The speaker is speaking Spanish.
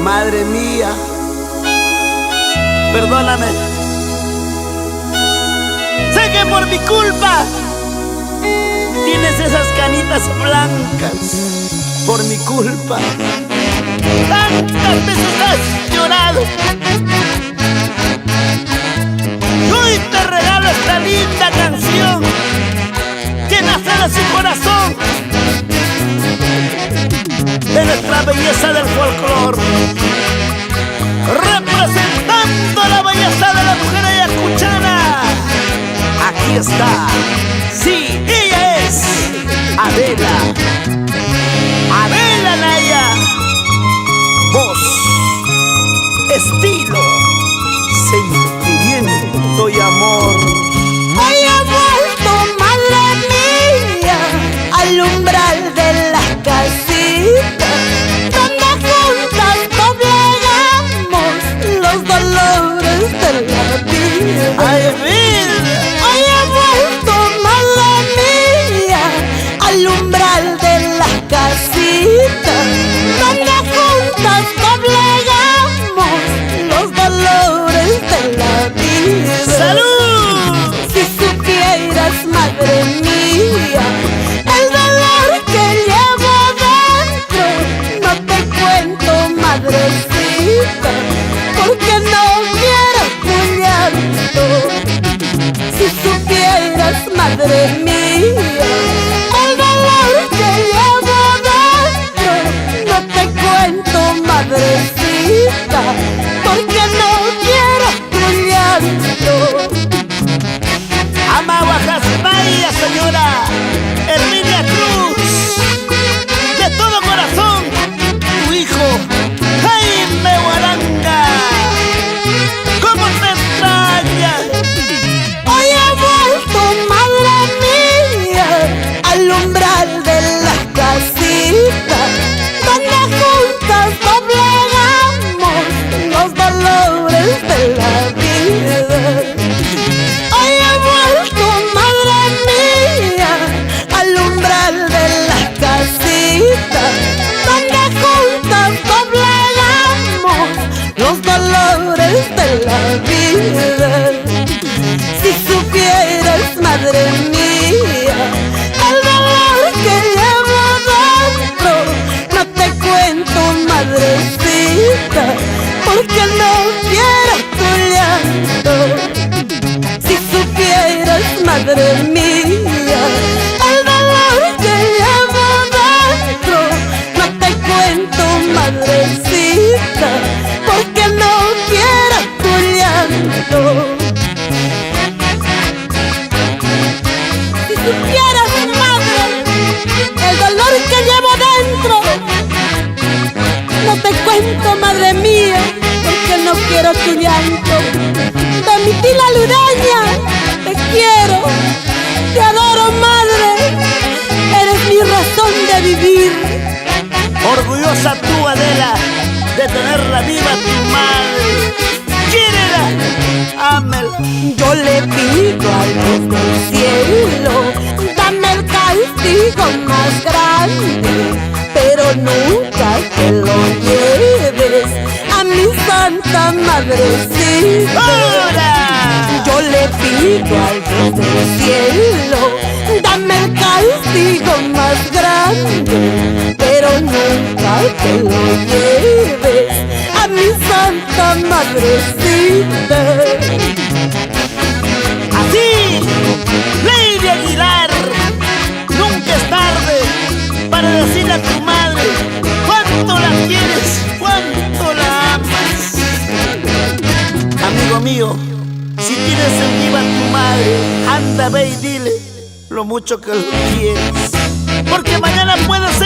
Madre mía, perdóname. Sé que por mi culpa tienes esas canitas blancas. Por mi culpa tantas veces has llorado. Y hoy te regalo esta linda canción que nace de su corazón, de nuestra belleza del folclore, representando la belleza de la mujer ayacuchana. Aquí está, sí, ella es Adela, Adela Naya. Voz, estilo, sentimiento y amor. Hoy he vuelto, madre mía, al umbral de la casita, donde juntas doblegamos los dolores de la vida. ¡Ay, vida! Hoy he vuelto, madre mía, al umbral de la casita, donde juntas doblegamos los dolores de la vida. ¡Salud! Si supieras, madre mía, el dolor que llevo dentro, no te cuento, madrecita, porque no quiero tu llanto. Si supieras, madre mía, el dolor que llevo dentro, no te cuento, madrecita, porque no quiero tu llanto. Ama Guajasmaya, señora Herminia Cruz, de todo corazón, tu hijo Jaime Guaranga. ¿Cómo te extraña? Hoy he vuelto, madre mía, al umbral de la casita, donde juntas doblegamos los dolores de la vida. Hoy he vuelto, madre mía, al umbral de la casita, donde juntas doblegamos los dolores de la vida. Si supieras, madre mía, el dolor que llevo dentro, no te cuento, madrecita, porque no quiero tu llanto. Si supieras, madre mía, el dolor que llevo dentro, no te cuento, madrecita, porque no quiero tu llanto. Si supieras, madre, el dolor que llevo dentro, no te cuento, madre mía, porque no quiero tu llanto. De mi tila lureña, te quiero, te adoro, madre, eres mi razón de vivir. Orgullosa tú, Adela, de tenerla viva tu madre. Quiérela, ámela. Yo le pido al Dios del cielo, dame el castigo más grande, pero nunca te lo lleves a mi santa madrecita. ¡Ahora! Yo le pido al Dios del cielo, dame el castigo más grande, pero nunca te lo lleves a mi santa madrecita. Así, Lady Aguilar, nunca es tarde para decirle a tu madre cuánto la quieres, cuánto la amas. Amigo mío, si tienes en viva a tu madre, anda, ve y dile lo mucho que lo quieres, porque mañana puedes